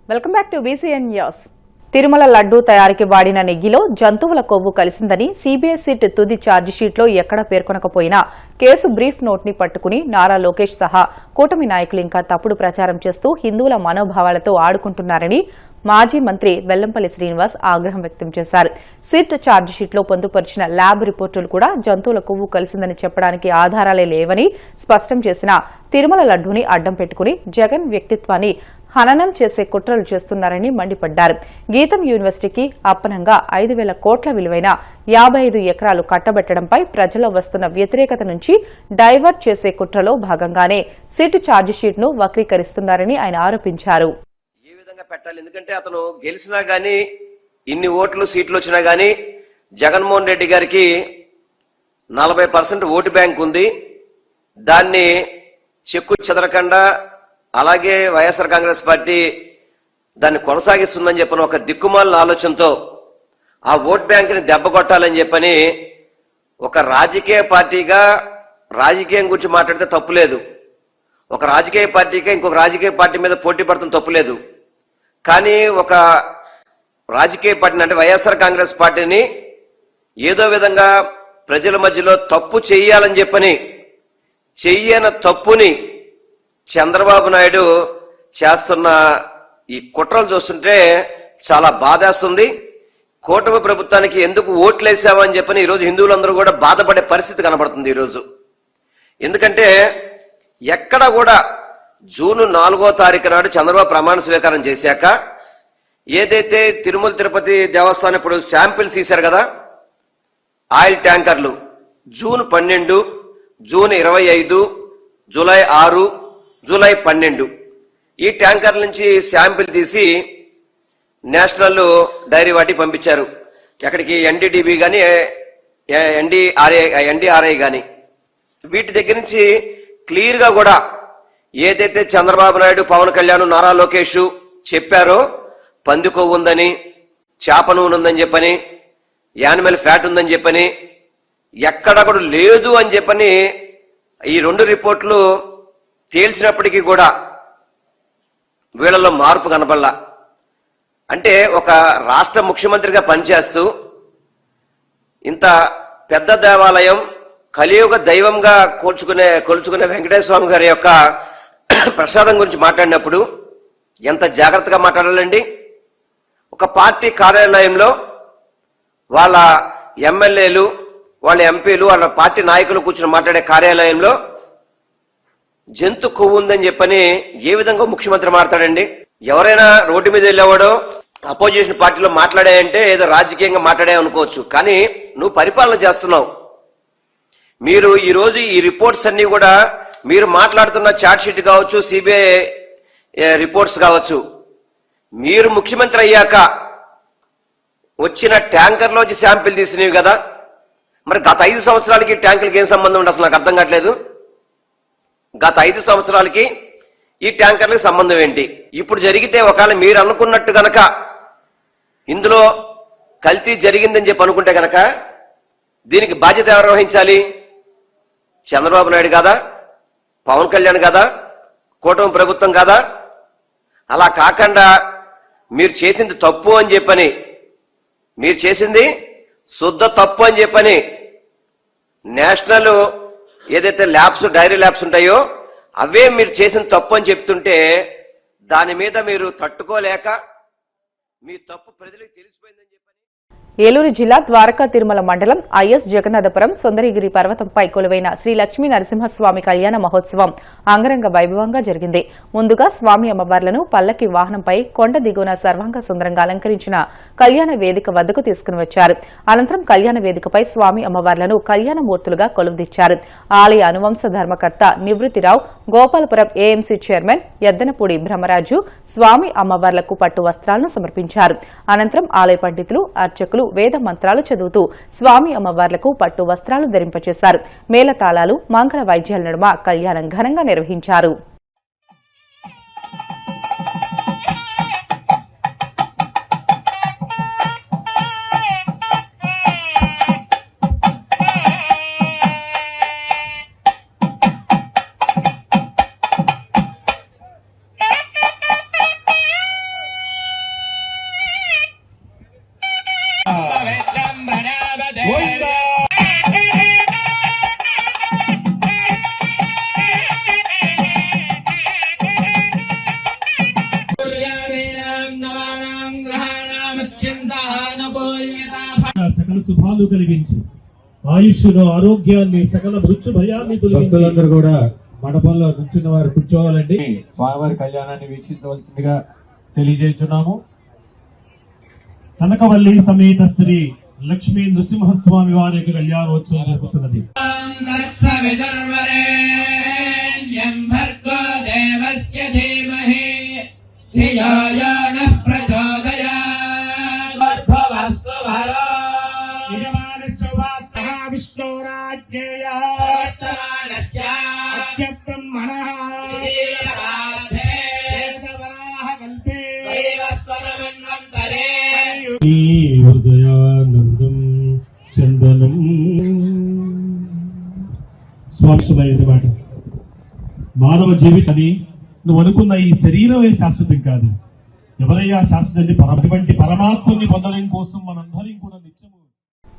Welcome back to BCN news. Tirumala laddu తయారీకి వాడిన నెయ్యిలో జంతువుల కొవ్వు కలిసిందని సీబీఐ సిట్ తుది ఛార్జిషీట్లో ఎక్కడా పేర్కొనకపోయినా కేసు బ్రీఫ్ నోట్ ని పట్టుకుని నారా లోకేష్ సహా కూటమి నాయకులు ఇంకా తప్పుడు ప్రచారం చేస్తూ హిందువుల మనోభావాలతో ఆడుకుంటున్నారని మాజీ మంత్రి వెల్లంపల్లి శ్రీనివాస్ ఆగ్రహం వ్యక్తం చేశారు. సిట్ ఛార్జిషీట్లో పొందుపరిచిన ల్యాబ్ రిపోర్టులు కూడా జంతువుల కొవ్వు కలిసిందని చెప్పడానికి ఆధారాలే లేవని స్పష్టం చేసిన తిరుమల లడ్డూని అడ్డం పెట్టుకుని జగన్ వ్యక్తిత్వాన్ని హననం చేసే కుట్రలు చేస్తున్నారని మండిపడ్డారు. గీతం యూనివర్సిటీకి అప్పనంగా 5,000 కోట్ల విలువైన 55 ఎకరాలు కట్టబెట్టడంపై ప్రజల్లో వస్తున్న వ్యతిరేకత నుంచి డైవర్ట్ చేసే కుట్రలో భాగంగానే సిట్ ఛార్జిషీట్ ను వక్రీకరిస్తున్నారని ఆయన ఆరోపించారు. ఏ విధంగా పెట్టాలి, ఎందుకంటే అతను గెలిచినా గానీ ఇన్ని ఓట్లు సీట్లు వచ్చినా గానీ జగన్మోహన్ రెడ్డి గారికి 40% ఓటు బ్యాంక్ ఉంది. దాన్ని చెక్కు చెదరకుండా అలాగే వైఎస్ఆర్ కాంగ్రెస్ పార్టీ దాన్ని కొనసాగిస్తుందని చెప్పని ఒక దిక్కుమాలిన ఆలోచనతో ఆ ఓట్ బ్యాంకుని దెబ్బ కొట్టాలని చెప్పని ఒక రాజకీయ పార్టీగా రాజకీయం గురించి మాట్లాడితే తప్పులేదు. ఒక రాజకీయ పార్టీగా ఇంకొక రాజకీయ పార్టీ మీద పోటీ పడటం తప్పులేదు. కానీ ఒక రాజకీయ పార్టీని అంటే వైఎస్ఆర్ కాంగ్రెస్ పార్టీని ఏదో విధంగా ప్రజల మధ్యలో తప్పు చెయ్యాలని చెప్పని చెయ్యని తప్పుని చంద్రబాబు నాయుడు చేస్తున్న ఈ కుట్రలు చూస్తుంటే చాలా బాధేస్తుంది. కూటమి ప్రభుత్వానికి ఎందుకు ఓట్లేసావని చెప్పని ఈరోజు హిందువులందరూ కూడా బాధపడే పరిస్థితి కనబడుతుంది ఈరోజు. ఎందుకంటే ఎక్కడ కూడా జూన్ 4వ తారీఖు నాడు చంద్రబాబు ప్రమాణ స్వీకారం చేశాక ఏదైతే తిరుమల తిరుపతి దేవస్థానం ఇప్పుడు శాంపిల్స్ తీశారు కదా, ఆయిల్ ట్యాంకర్లు జూన్ 12, జూన్ 25, జూలై 6, జూలై 12 ఈ ట్యాంకర్ల నుంచి శాంపిల్ తీసి నేషనల్ డైరీ వాటికి పంపించారు. ఎక్కడికి ఎన్డీడీబీ గాని ఎన్డీఆర్ఐ గాని వీటి దగ్గర నుంచి క్లియర్ గా కూడా ఏదైతే చంద్రబాబు నాయుడు, పవన్ కళ్యాణ్, నారా లోకేష్ చెప్పారో పంది కొవ్వు ఉందని, చేప నూనె ఉందని చెప్పని, యానిమల్ ఫ్యాట్ ఉందని చెప్పని ఎక్కడ కూడా లేదు అని చెప్పని ఈ 2 రిపోర్ట్లు తేల్చినప్పటికీ కూడా వీళ్ళలో మార్పు కనబడలా. అంటే ఒక రాష్ట్ర ముఖ్యమంత్రిగా పనిచేస్తూ ఇంత పెద్ద దేవాలయం కలియుగ దైవంగా కొలుచుకునే వెంకటేశ్వర స్వామి గారి యొక్క ప్రసాదం గురించి మాట్లాడినప్పుడు ఎంత జాగ్రత్తగా మాట్లాడాలండి. ఒక పార్టీ కార్యాలయంలో వాళ్ళ ఎమ్మెల్యేలు, వాళ్ళ ఎంపీలు, వాళ్ళ పార్టీ నాయకులు కూర్చుని మాట్లాడే కార్యాలయంలో జంతు కొవ్వు ఉందని చెప్పని ఏ విధంగా ముఖ్యమంత్రి మాట్లాడండి? ఎవరైనా రోడ్డు మీద వెళ్ళేవాడో అపోజిషన్ పార్టీలో మాట్లాడాయంటే ఏదో రాజకీయంగా మాట్లాడే అనుకోవచ్చు, కానీ నువ్వు పరిపాలన చేస్తున్నావు. మీరు ఈ రోజు ఈ రిపోర్ట్స్ అన్ని కూడా మీరు మాట్లాడుతున్న చార్ట్ షీట్ కావచ్చు, సిబిఐ రిపోర్ట్స్ కావచ్చు, మీరు ముఖ్యమంత్రి అయ్యాక వచ్చిన ట్యాంకర్లోంచి శాంపిల్ తీసినవి కదా. మరి గత 5 సంవత్సరాలకి ట్యాంకులకి ఏం సంబంధం ఉండి అసలు నాకు అర్థం కావట్లేదు. గత 5 సంవత్సరాలకి ఈ ట్యాంకర్లకు సంబంధం ఏంటి? ఇప్పుడు జరిగితే ఒకవేళ మీరు అనుకున్నట్టు గనక ఇందులో కల్తీ జరిగిందని చెప్పి అనుకుంటే గనక దీనికి బాధ్యత ఎవరు వహించాలి? చంద్రబాబు నాయుడు కాదా? పవన్ కళ్యాణ్ కాదా? కూటమి ప్రభుత్వం కాదా? అలా కాకుండా మీరు చేసింది తప్పు అని చెప్పని, మీరు చేసింది శుద్ధ తప్పు అని చెప్పని నేషనల్ ఏదైతే ల్యాబ్స్, డైరీ ల్యాబ్స్ ఉంటాయో అవే మీరు చేసిన తప్పు అని చెప్తుంటే దాని మీద మీరు తట్టుకోలేక మీ తప్పు ప్రజలకు తెలిసిపోయిందని చెప్పని ఏలూరు జిల్లా ద్వారకా తిరుమల మండలం ఐఎస్ జగన్నాథపురం సుందరగిరి పర్వతంపై కొలువైన శ్రీ లక్ష్మీ నరసింహస్వామి కళ్యాణ మహోత్సవం అంగరంగ వైభవంగా జరిగింది. ముందుగా స్వామి అమ్మవార్లను పల్లకి వాహనంపై కొండ దిగువన సర్వాంగ సుందరంగా అలంకరించిన కళ్యాణ వేదిక వద్దకు తీసుకుని వచ్చారు. అనంతరం కళ్యాణ వేదికపై స్వామి అమ్మవార్లను కళ్యాణమూర్తులుగా కొలువుదీర్చారు. ఆలయ అనువంశ ధర్మకర్త నివృత్తిరావు, గోపాలపురం ఏఎంసీ చైర్మన్ ఎద్దనపూడి బ్రహ్మరాజు స్వామి అమ్మవార్లకు పట్టు వస్త్రాలను సమర్పించారు. అనంతరం ఆలయ పండితులు, అర్చకులు వేద మంత్రాలు చదువుతూ స్వామి అమ్మవార్లకు పట్టు వస్త్రాలు ధరింపచేశారు. మేళతాళాలు, మంగళ వాయిద్యాల నడుమ కళ్యాణం ఘనంగా నిర్వహించారు. సకల శుభాలు కలిగించి ఆయుష్ను ఆరోగ్యాన్ని సకల మృత్యు భయాన్ని తొలగించి భక్తులందరూ కూడా మండపంలో నుంచున్న వారు కూర్చోవాలండి. స్వామివారి కళ్యాణాన్ని వీక్షించవలసిందిగా తెలియజేస్తున్నాము. కనకవల్లి సమేత శ్రీ లక్ష్మీ నృసింహస్వామి వారి యొక్క కళ్యాణోత్సవం జరుగుతున్నది. ఈ హృదయానందం చందనం స్వాక్షమైనది మాట. మానవ జీవితాన్ని నువ్వు అనుకున్న ఈ శరీరమే శాశ్వతం కాదు. ఎవరయ్యా శాశ్వతాన్ని? అటువంటి పరమాత్మని పొందడం కోసం మనందరం కూడా నిత్యము.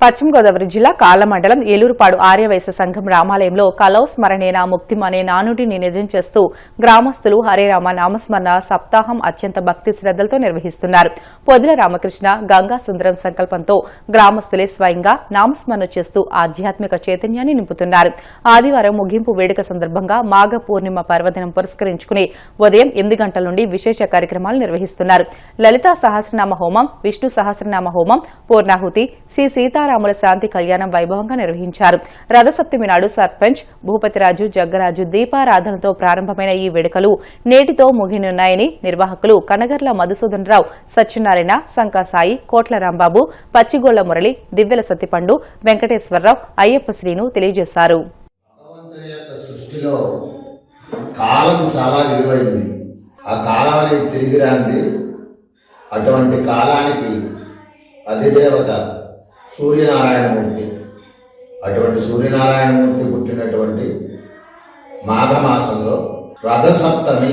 పశ్చిమ గోదావరి జిల్లా కాళ్ల మండలం ఏలూరుపాడు ఆర్యవైశ్య సంఘం రామాలయంలో కలౌ స్మరణేన ముక్తిం అనే నానుడిని నిజం చేస్తూ గ్రామస్తులు హరేరామ నామస్మరణ సప్తాహం అత్యంత భక్తి శ్రద్దలతో నిర్వహిస్తున్నారు. పొదిల రామకృష్ణ గంగా సుందరం సంకల్పంతో గ్రామస్తులే స్వయంగా నామస్మరణ చేస్తూ ఆధ్యాత్మిక చైతన్యాన్ని నింపుతున్నారు. ఆదివారం ముగింపు వేడుక సందర్భంగా మాఘ పూర్ణిమ పర్వదినం పురస్కరించుకుని ఉదయం 8 గంటల నుండి విశేష కార్యక్రమాలు నిర్వహిస్తున్నారు. లలితా సహస్రనామ హోమం, విష్ణు సహస్రనామ హోమం, పూర్ణాహుతి, శ్రీ సీతారాముల శాంతి కళ్యాణం వైభవంగా నిర్వహించారు. రథసప్తమి నాడు సర్పంచ్ భూపతిరాజు జగ్గరాజు దీపారాధనతో ప్రారంభమైన ఈ వేడుకలు నేటితో ముగినున్నాయని నిర్వాహకులు కనగర్ల మధుసూదన్ రావు, సత్యనారాయణ, సంకాసాయి, కోట్ల రాంబాబు, పచ్చిగోళ్ల మురళి, దివ్యల సత్తిపండు, వెంకటేశ్వరరావు, అయ్యప్ప శ్రీను తెలియజేశారు. భగవంతుని యొక్క సృష్టిలో కాలం చాలా విలువైంది. ఆ కాలం అనేది తిరిగి రాంది. అటువంటి కాలానికి అధిదేవత సూర్యనారాయణమూర్తి. అటువంటి సూర్యనారాయణమూర్తి పుట్టినటువంటి మాఘమాసంలో రథసప్తమి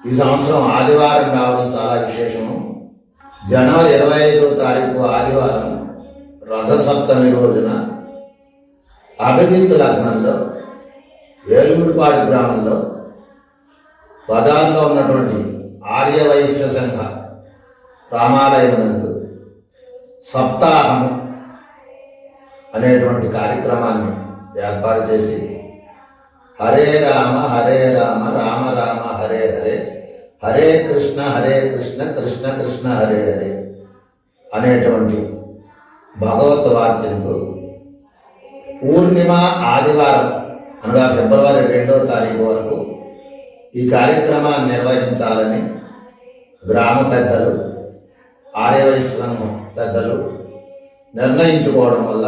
ఈ సంవత్సరం ఆదివారం రావడం చాలా విశేషము. జనవరి 25వ తారీఖు ఆదివారం రథసప్తమి రోజున అభిజిత్ లగ్నంలో ఏలూరుపాడు గ్రామంలో బజార్లో ఉన్నటువంటి ఆర్యవైశ్య సంఘ రామాలయం నందు సప్తాహము అనేటువంటి కార్యక్రమాన్ని ఏర్పాటు చేసి హరే రామ రామ రామ హరే హరే, హరే కృష్ణ కృష్ణ కృష్ణ హరే హరే అనేటువంటి భగవత్ వాక్యంతో పూర్ణిమ ఆదివారం అనగా ఫిబ్రవరి 2వ తారీఖు వరకు ఈ కార్యక్రమాన్ని నిర్వహించాలని గ్రామ పెద్దలు, ఆర్యవైశ్య సంఘం పెద్దలు నిర్ణయించుకోవడం వల్ల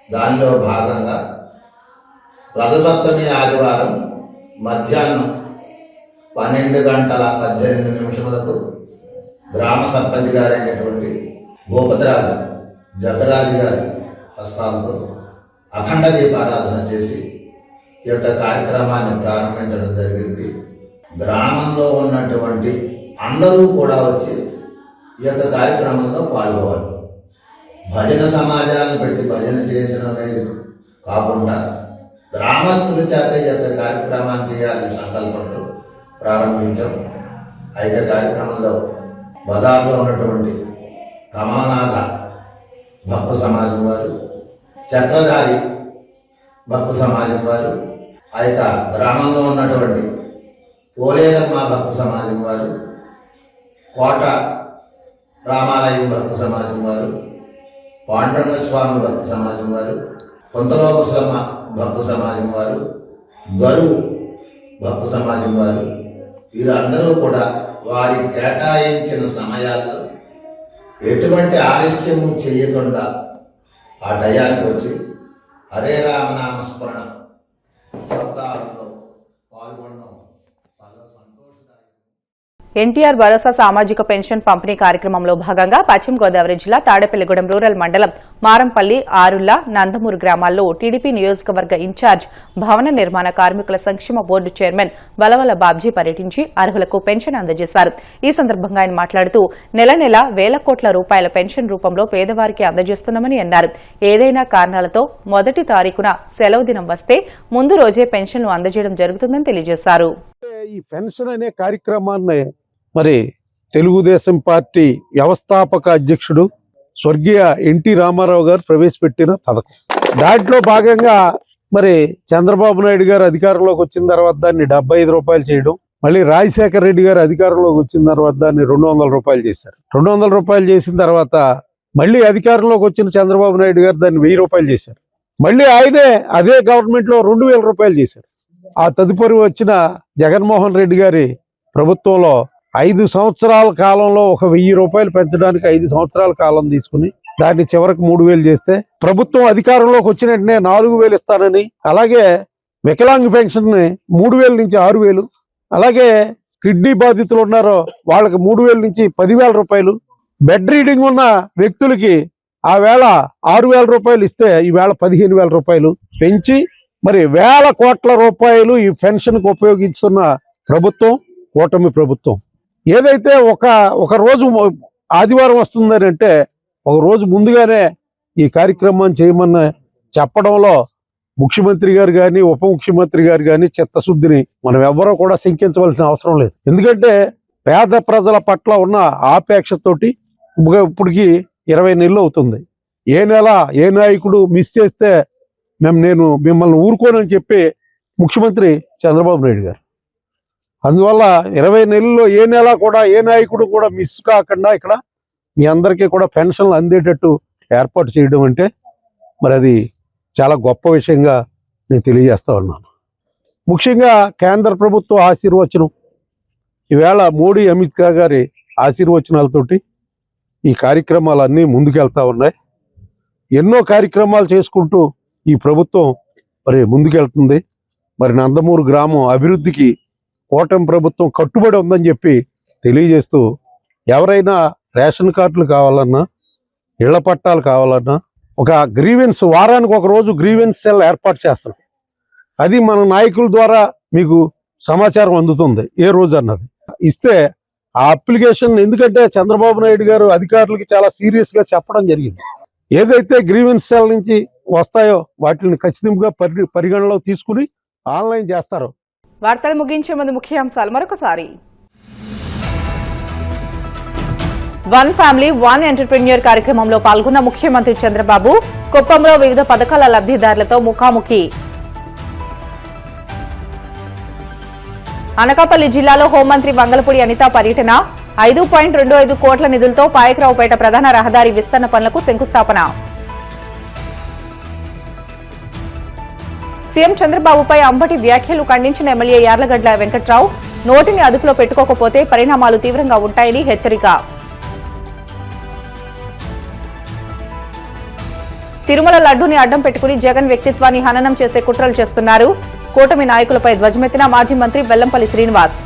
దానిలో భాగంగా రథసప్తమి ఆదివారం మధ్యాహ్నం 12:18 గ్రామ సర్పంచ్ గారైనటువంటి భూపతిరాజు జగరాజు గారి హస్తాలతో అఖండ దీపారాధన చేసి ఈ యొక్క కార్యక్రమాన్ని ప్రారంభించడం జరిగింది. గ్రామంలో ఉన్నటువంటి అందరూ కూడా వచ్చి ఈ యొక్క కార్యక్రమంలో పాల్గొవాలి. భజన సమాజాలను పెట్టి భజన చేయించడం అనేది కాకుండా గ్రామస్తుల చేత ఈ యొక్క కార్యక్రమాన్ని చేయాలని సంకల్పంతో ప్రారంభించాం. అయితే కార్యక్రమంలో బజార్లో ఉన్నటువంటి కమలనాథ భక్త సమాజం వారు, చక్రధారి భక్త సమాజం వారు, ఆ యొక్క గ్రామంలో ఉన్నటువంటి పోలేరమ్మ భక్త సమాజం వారు, కోట రామాలయం భక్త సమాజం వారు, పాండురంగస్వామి భక్త సమాజం వారు, కొంతలోపశ్రమ భక్త సమాజం వారు, గరువు భక్త సమాజం వారు, వీరందరూ కూడా వారి కేటాయించిన సమయాల్లో ఎటువంటి ఆలస్యము చేయకుండా ఆ టయానికి వచ్చి హరే రామనామస్మరణ సప్తాహంలో పాల్గొనడం చాలా సంతోషదాయకం. ఎన్టీఆర్ భరోసా సామాజిక పెన్షన్ పంపిణీ కార్యక్రమంలో భాగంగా పశ్చిమ గోదావరి జిల్లా తాడేపల్లిగూడెం రూరల్ మండలం మారంపల్లి, ఆరుల్ల, నందమూరు గ్రామాల్లో టీడీపీ నియోజకవర్గ ఇన్ఛార్జ్ భవన నిర్మాణ కార్మికుల సంక్షేమ బోర్డు చైర్మన్ బలవల బాబ్జీ పర్యటించి అర్హులకు పెన్షన్ అందజేశారు. ఈ సందర్భంగా ఆయన మాట్లాడుతూ నెల నెల వేల కోట్ల రూపాయల పెన్షన్ రూపంలో పేదవారికి అందజేస్తున్నామని అన్నారు. ఏదైనా కారణాలతో మొదటి తారీఖున సెలవు దినం వస్తే ముందు రోజే పెన్షన్లు అందజేయడం జరుగుతుందని తెలియజేశారు. ఈ పెన్షన్ అనే కార్యక్రమాన్ని మరి తెలుగుదేశం పార్టీ వ్యవస్థాపక అధ్యక్షుడు స్వర్గీయ ఎన్టీ రామారావు గారు ప్రవేశపెట్టిన పథకం. దాంట్లో భాగంగా మరి చంద్రబాబు నాయుడు గారు అధికారంలోకి వచ్చిన తర్వాత దాన్ని 75 రూపాయలు చేయడం, మళ్ళీ రాజశేఖర రెడ్డి గారు అధికారంలోకి వచ్చిన తర్వాత దాన్ని 200 రూపాయలు చేశారు. 200 రూపాయలు చేసిన తర్వాత మళ్ళీ అధికారంలోకి వచ్చిన చంద్రబాబు నాయుడు గారు దాన్ని 1000 రూపాయలు చేశారు. మళ్ళీ ఆయనే అదే గవర్నమెంట్ లో 2000 రూపాయలు చేశారు. ఆ తదుపరి వచ్చిన జగన్మోహన్ రెడ్డి గారి ప్రభుత్వంలో 5 సంవత్సరాల కాలంలో 1000 రూపాయలు పెంచడానికి 5 సంవత్సరాల కాలం తీసుకుని దాన్ని చివరికి 3000 చేస్తే, ప్రభుత్వం అధికారంలోకి వచ్చిన వెంటనే 4000 ఇస్తానని, అలాగే వికలాంగ్ పెన్షన్ ని 3000 నుంచి 6000, అలాగే కిడ్నీ బాధితులు ఉన్నారో వాళ్ళకి 3000 నుంచి 10,000 రూపాయలు, బెడ్ రీడింగ్ ఉన్న వ్యక్తులకి ఆ వేళ 6,000 రూపాయలు ఇస్తే ఈవేళ 15,000 రూపాయలు పెంచి మరి వేల కోట్ల రూపాయలు ఈ పెన్షన్కి ఉపయోగిస్తున్న ప్రభుత్వం కూటమి ప్రభుత్వం. ఏదైతే ఒక రోజు ఆదివారం వస్తుందని అంటే ఒక రోజు ముందుగానే ఈ కార్యక్రమాన్ని చేయమని చెప్పడంలో ముఖ్యమంత్రి గారు కానీ ఉప ముఖ్యమంత్రి గారు కానీ చిత్తశుద్ధిని మనం ఎవ్వరూ కూడా శంకించవలసిన అవసరం లేదు. ఎందుకంటే పేద ప్రజల పట్ల ఉన్న ఆపేక్షతోటి ఇప్పటికి 20 నెలలు అవుతుంది. ఏ నెల ఏ నాయకుడు మిస్ చేస్తే నేను మిమ్మల్ని ఊరుకోనని చెప్పి ముఖ్యమంత్రి చంద్రబాబు నాయుడు గారు. అందువల్ల 20 నెలల్లో ఏ నెల కూడా ఏ నాయకుడు కూడా మిస్ కాకుండా ఇక్కడ మీ అందరికీ కూడా పెన్షన్లు అందేటట్టు ఏర్పాటు చేయడం అంటే మరి అది చాలా గొప్ప విషయంగా నేను తెలియజేస్తా ఉన్నాను. ముఖ్యంగా కేంద్ర ప్రభుత్వ ఆశీర్వచనం, ఈవేళ మోడీ అమిత్ షా గారి ఆశీర్వచనాలతోటి ఈ కార్యక్రమాలన్నీ ముందుకెళ్తా ఉన్నాయి. ఎన్నో కార్యక్రమాలు చేసుకుంటూ ఈ ప్రభుత్వం మరి ముందుకెళ్తుంది. మరి నందమూరు గ్రామం అభివృద్ధికి కూటమి ప్రభుత్వం కట్టుబడి ఉందని చెప్పి తెలియజేస్తూ, ఎవరైనా రేషన్ కార్డులు కావాలన్నా, ఇళ్ల పట్టాలు కావాలన్నా ఒక గ్రీవెన్స్, వారానికి ఒక రోజు గ్రీవెన్స్ సెల్ ఏర్పాటు చేస్తాం. అది మన నాయకుల ద్వారా మీకు సమాచారం అందుతుంది ఏ రోజు అన్నది ఇస్తే ఆ అప్లికేషన్. ఎందుకంటే చంద్రబాబు నాయుడు గారు అధికారులకి చాలా సీరియస్ గా చెప్పడం జరిగింది. ఏదైతే గ్రీవెన్స్ సెల్ నుంచి వస్తాయో వాటిని ఖచ్చితంగా పరిగణలో తీసుకుని ఆన్లైన్ చేస్తారు. వార్తలు ముగించే ముందు ముఖ్యాంశాలు మరొకసారి. వన్ ఫ్యామిలీ వన్ ఎంటర్ప్రెన్యూర్ కార్యక్రమంలో పాల్గొన్న ముఖ్యమంత్రి చంద్రబాబు కుప్పంలో వివిధ పథకాల లబ్ధిదారులతో ముఖాముఖి. అనకాపల్లి జిల్లాలో హోంమంత్రి వంగలపూడి అనిత పర్యటన. 5.25 కోట్ల నిధులతో పాయకరావుపేట ప్రధాన రహదారి విస్తరణ పనులకు శంకుస్థాపన. సీఎం చంద్రబాబుపై అంబటి వ్యాఖ్యలు ఖండించిన ఎమ్మెల్యే యార్లగడ్డ వెంకట్రావు. నోటిని అదుపులో పెట్టుకోకపోతే పరిణామాలు తీవ్రంగా ఉంటాయని హెచ్చరిక. తిరుమల లడ్డూని అడ్డం పెట్టుకుని జగన్ వ్యక్తిత్వాన్ని హననం చేసే కుట్రలు చేస్తున్నారు. కూటమి నాయకులపై ధ్వజమెత్తిన మాజీ మంత్రి వెల్లంపల్లి శ్రీనివాస్.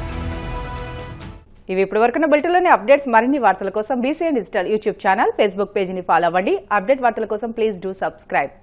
ఇవి ఇప్పటివరకున్న బులెటిన్లోని అప్డేట్స్. మరిన్ని వార్తల కోసం BCN digital YouTube channel, Facebook పేజీని ఫాలో అవ్వండి. అప్డేట్ వార్తల కోసం ప్లీజ్ డూ సబ్స్క్రైబ్.